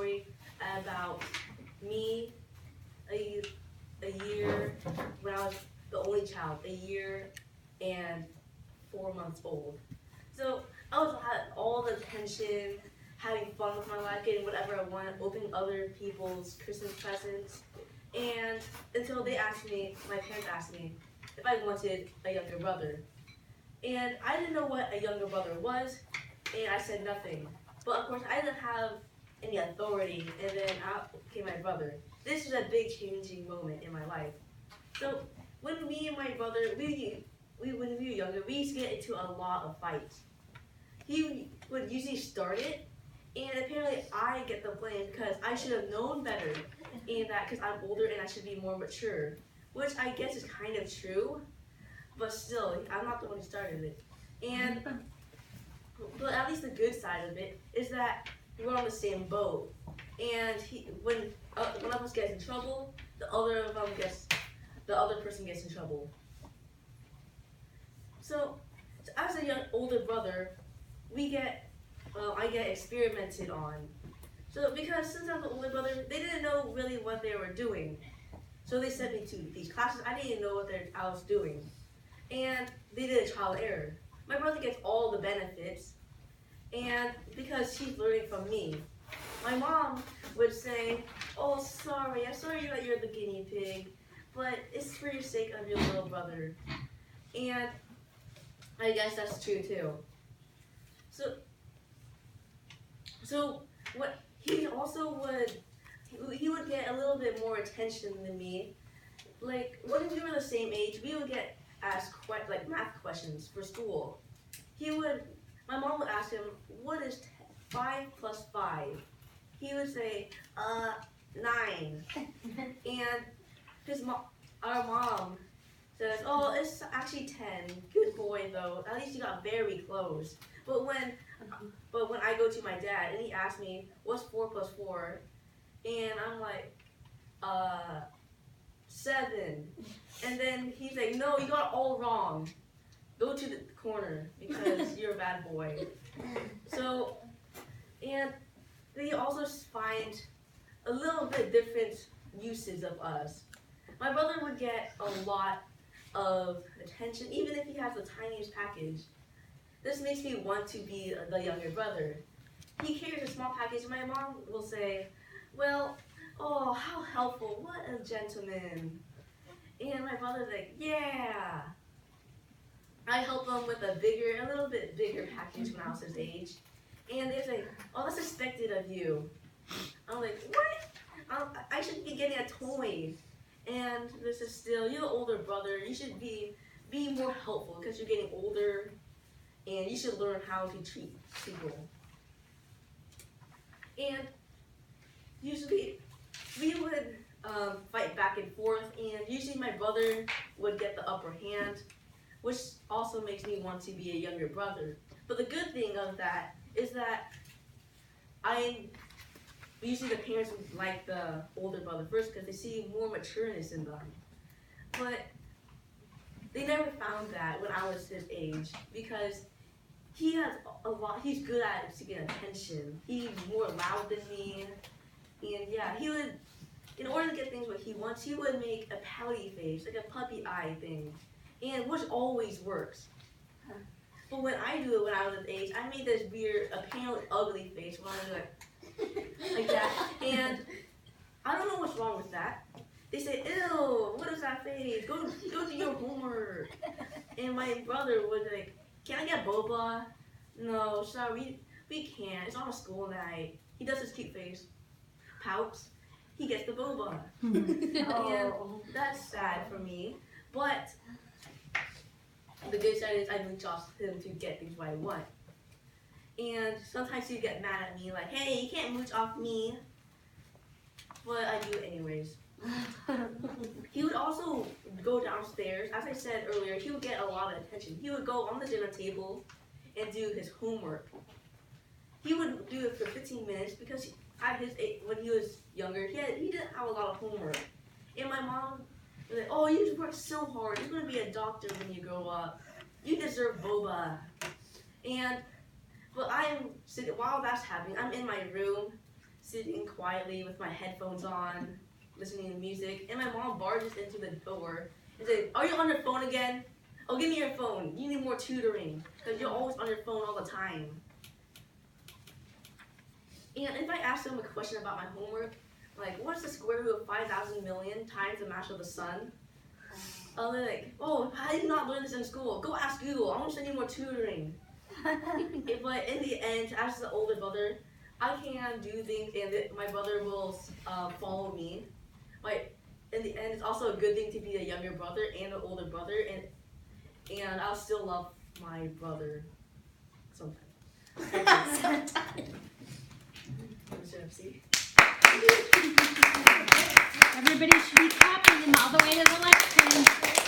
story about me a, a year when I was the only child, a year and 4 months old. So I was had all the tension, having fun with my life, getting whatever I want, opening other people's Christmas presents, and until they asked me, my parents asked me if I wanted a younger brother. And I didn't know what a younger brother was, and I said nothing. But of course, I didn't have any authority, and then out came my brother. This was a big changing moment in my life. So when me and my brother, when we were younger, we used to get into a lot of fights. He would usually start it, and apparently I get the blame because I should have known better, and that because I'm older and I should be more mature, which I guess is kind of true, but still, I'm not the one who started it. And but at least the good side of it is that we're on the same boat, and when one of us gets in trouble, the other person gets in trouble. So as a young older brother, I get experimented on. So because since I'm the older brother, they didn't know really what they were doing. So they sent me to these classes. I didn't even know what I was doing. And they did a trial error. My brother gets all the benefits, and because she's learning from me. My mom would say, "Oh, I'm sorry that you're the guinea pig, but it's for your sake of your little brother." And I guess that's true too. So what he also he would get a little bit more attention than me. Like when we were the same age, we would get asked like math questions for school. My mom would ask him, "What is 5 plus 5?" He would say, 9. And our mom says, "Oh, it's actually 10. Good boy, though. At least you got very close." But when I go to my dad and he asks me, "What's 4 plus 4?" and I'm like, 7. And then he's like, "No, you got it all wrong. Go to the corner because you're a bad boy." So, and they also find a little bit different uses of us. My brother would get a lot of attention, even if he has the tiniest package. This makes me want to be the younger brother. He carries a small package, and my mom will say, "Well, oh, how helpful, what a gentleman." And my brother's like, "Yeah." I help him with a little bit bigger package when I was his age. And they're like, "Oh, that's expected of you." I'm like, "What? I should be getting a toy." And this is still, you're the older brother. You should be more helpful because you're getting older, and you should learn how to treat people. And usually, we would fight back and forth, and usually my brother would get the upper hand, which also makes me want to be a younger brother. But the good thing of that is that usually the parents would like the older brother first because they see more matureness in them. But they never found that when I was his age because he's good at seeking attention. He's more loud than me. And yeah, in order to get things what he wants, he would make a pouty face, like a puppy eye thing. And which always works. But when I do it when I was his age, I made this weird, apparently ugly face when I was like that. And I don't know what's wrong with that. They say, "Ew, what is that face? Go do your homework." And my brother was like, "Can I get boba?" "No, sorry, we can't. It's on a school night." He does his cute face, pouts. He gets the boba. And that's sad for me. But the good side is I mooch off him to get things what I want. And sometimes he'd get mad at me like, "Hey, you can't mooch off me." But I do it anyways. He would also go downstairs. As I said earlier, he would get a lot of attention. He would go on the dinner table and do his homework. He would do it for 15 minutes because at his age, when he was younger, he didn't have a lot of homework. And my mom was like, "Oh, you worked so hard. You're going to be a doctor when you grow up. You deserve boba." But I'm sitting, while that's happening, I'm in my room sitting quietly with my headphones on, listening to music, and my mom barges into the door and says, "Are you on your phone again? Oh, give me your phone. You need more tutoring because you're always on your phone all the time." And if I ask them a question about my homework, like, what's the square root of 5,000 million times the mass of the sun? They're like, "Oh, how did you not learn this in school? Go ask Google. I want to send you more tutoring." But in the end, as the older brother, I can do things, and my brother will follow me. But in the end, it's also a good thing to be a younger brother and an older brother, and I'll still love my brother sometimes. Sometimes. See? Everybody should be clapping him all the way to the left hand.